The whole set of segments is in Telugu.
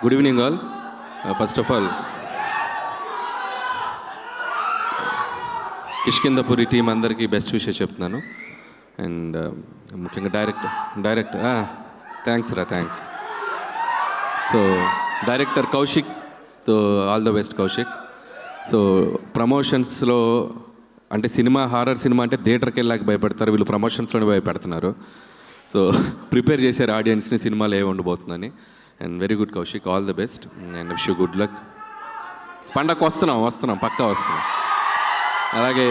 Good evening all. First of all Kishkindhapuri team అందరికీ బెస్ట్ విషయం చెప్తున్నాను. అండ్ ముఖ్యంగా డైరెక్టర్ థ్యాంక్స్. సో డైరెక్టర్ కౌశిక్తో all the best Kaushik. So ప్రమోషన్స్లో అంటే హారర్ సినిమా అంటే థియేటర్కి వెళ్ళాక భయపడతారు, వీళ్ళు ప్రమోషన్స్లోనే భయపెడుతున్నారు. సో ప్రిపేర్ చేశారు ఆడియన్స్ని సినిమాలో ఏ ఉండబోతుందని. And very good Kaushik, all the best and wish you good luck. పండగకు వస్తున్నాం పక్కా వస్తున్నాం. అలాగే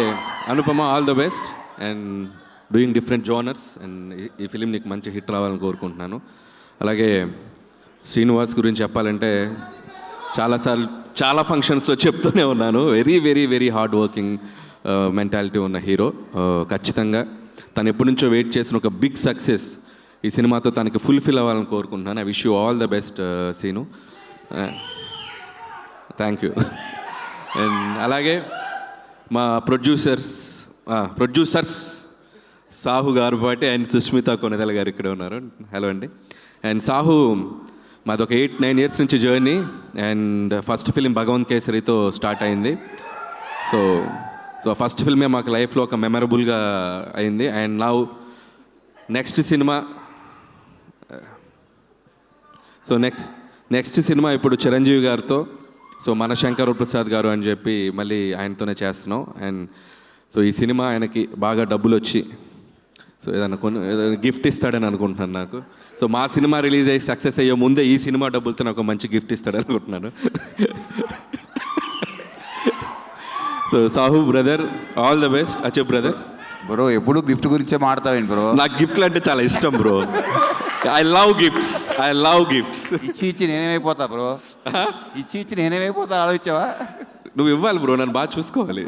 Anupama, all the best and doing different genres. And ఈ ఫిలిం నీకు మంచి హిట్ రావాలని కోరుకుంటున్నాను. అలాగే శ్రీనివాస్ గురించి చెప్పాలంటే చాలా ఫంక్షన్స్లో చెప్తూనే ఉన్నాను, very very very hard working mentality ఉన్న హీరో. ఖచ్చితంగా తను ఎప్పటి నుంచో వెయిట్ చేసిన ఒక బిగ్ సక్సెస్ ఈ సినిమాతో తనకి ఫుల్ఫిల్ అవ్వాలని కోరుకుంటున్నాను. I wish you all the best Seenu. Thank you. And అలాగే మా ప్రొడ్యూసర్స్ సాహు గారు పాటి అండ్ సుష్మిత కొనెదల గారు ఇక్కడ ఉన్నారు. హలో అండి. అండ్ సాహు మాది ఒక 8-9 ఇయర్స్ నుంచి journey. And first film Bhagavanth కేసరితో స్టార్ట్ అయింది. సో ఫస్ట్ ఫిల్మే మాకు లైఫ్లో ఒక మెమరబుల్గా అయింది. అండ్ నౌ నెక్స్ట్ సినిమా ఇప్పుడు చిరంజీవి గారితో, సో మన శంకర్ ప్రసాద్ గారు అని చెప్పి మళ్ళీ ఆయనతోనే చేస్తున్నాం. అండ్ సో ఈ సినిమా ఆయనకి బాగా డబ్బులు వచ్చి సో ఏదైనా గిఫ్ట్ ఇస్తాడని అనుకుంటున్నాను నాకు. సో మా సినిమా రిలీజ్ అయ్యి సక్సెస్ అయ్యే ముందే ఈ సినిమా డబ్బులతో నాకు ఒక మంచి గిఫ్ట్ ఇస్తాడని అనుకుంటున్నాను. So Sahu brother, all the best. అచ్చప్ బ్రదర్. బ్రో ఎప్పుడు గిఫ్ట్ గురించే మాడతావేంటి బ్రో? నాకు గిఫ్ట్లు అంటే చాలా ఇష్టం బ్రో. I love gifts. ఇచ్చి నేనేమైపోతా బ్రో? ఇచ్చి నేనేమైపోతా ఆలోచించావా? నువ్వు ఇవ్వాలి బ్రో, నన్ను బాగా చూసుకోవాలి.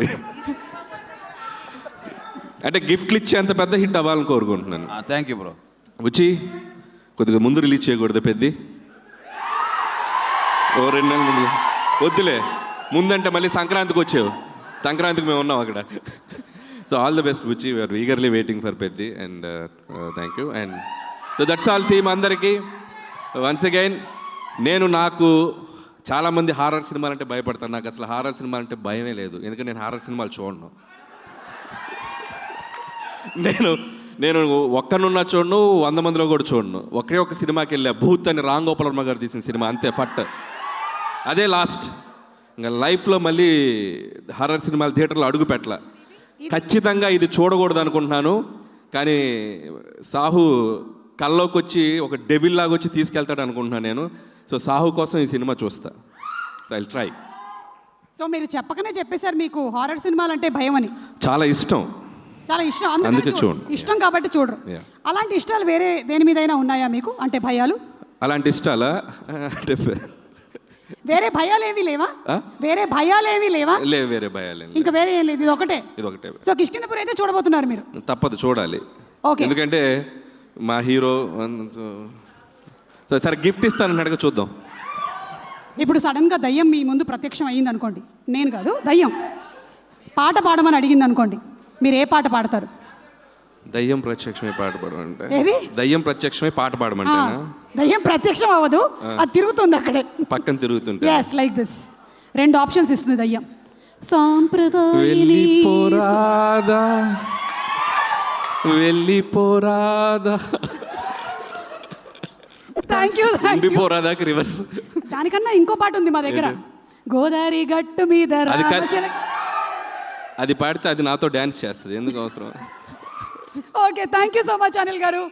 అంటే గిఫ్ట్లు ఇచ్చే అంత పెద్ద హిట్ అవ్వాలని కోరుకుంటున్నాను. Thank you bro. వచ్చి కొద్దిగా ముందు రిలీజ్ చేయకూడదు పెద్ది, ఓ 2 నెలల ముందు వద్దులే. ముందంటే మళ్ళీ సంక్రాంతికి వచ్చావు, సంక్రాంతికి మేము ఉన్నాం అక్కడ. So all the best Buchi, we're eagerly waiting for Peddi. And thank you. And so that's all team అందరికీ. వన్స్ అగైన్ నాకు చాలామంది హారర్ సినిమాలు అంటే భయపడతాను. నాకు అసలు హారర్ సినిమాలు అంటే భయమే లేదు, ఎందుకంటే నేను హారర్ సినిమాలు చూడను. నేను ఒక్కనున్నా చూడను, 100 మందిలో కూడా చూడను. ఒకే ఒక సినిమాకి వెళ్ళా, భూత్ అని రామ్ గోపాల్ వర్మ గారు తీసిన సినిమా, అంతే ఫట్. అదే లాస్ట్. ఇంకా లైఫ్లో మళ్ళీ హారర్ సినిమాలు థియేటర్లో అడుగు పెట్టలా. ఖచ్చితంగా ఇది చూడకూడదు అనుకుంటున్నాను, కానీ సాహు కల్లోకి వచ్చి ఒక డెవిల్ లాగా వచ్చి తీసుకెళ్తాడు అనుకుంటున్నాను నేను. సో సాహు కోసం ఈ సినిమా చూస్తా. So I'll try. సో మీరు చెప్పకనే చెప్పేశారు మీకు హారర్ సినిమాలు అంటే భయం అని. చాలా ఇష్టం, అందుకే చూడండి. ఇష్టం కాబట్టి చూడరు. అలాంటి ఇష్టాలు వేరే దేని మీదైనా ఉన్నాయా మీకు, అంటే భయాలు? అలాంటి ఇష్టాలా అంటే వేరే భయాలు ఏమీ లేవా? వేరే భయాలు ఇంకా వేరే ఏం లేదు, ఇది ఒకటే. సో కిష్కిందపురి అయితే చూడబోతున్నారు మీరు? తప్పదు, చూడాలి. ఓకే. ఎందుకంటే మా హీరో. సరే గిఫ్ట్ ఇస్తానన్నాడుగా, చూద్దాం. ఇప్పుడు సడన్గా దయ్యం మీ ముందు ప్రత్యక్షం అయ్యింది అనుకోండి, నేను కాదు దయ్యం పాట పాడమని అడిగింది అనుకోండి, మీరు ఏ పాట పాడతారు? దయ్యం ప్రత్యక్షమే పాట పాడమంటే? ఏది? దయ్యం ప్రత్యక్షమే పాట పాడమంటే? దయ్యం ప్రత్యక్షం అవ్వదు, అది తిరుగుతుంది అక్కడే, పక్కన తిరుగుతుంటే. yes like this. 2 ఆప్షన్స్ ఇస్తుంది దయ్యం. వెళ్ళిపోరాదా థ్యాంక్ యూ. ఉండిపోరాదాకి రివర్స్. దానికన్నా ఇంకో పాట ఉంది మా దగ్గర, గోదావరి గట్టు మీద. అది పాడితే అది నాతో డ్యాన్స్ చేస్తుంది, ఎందుకు అవసరం? Okay, thank you so much Anil గారు.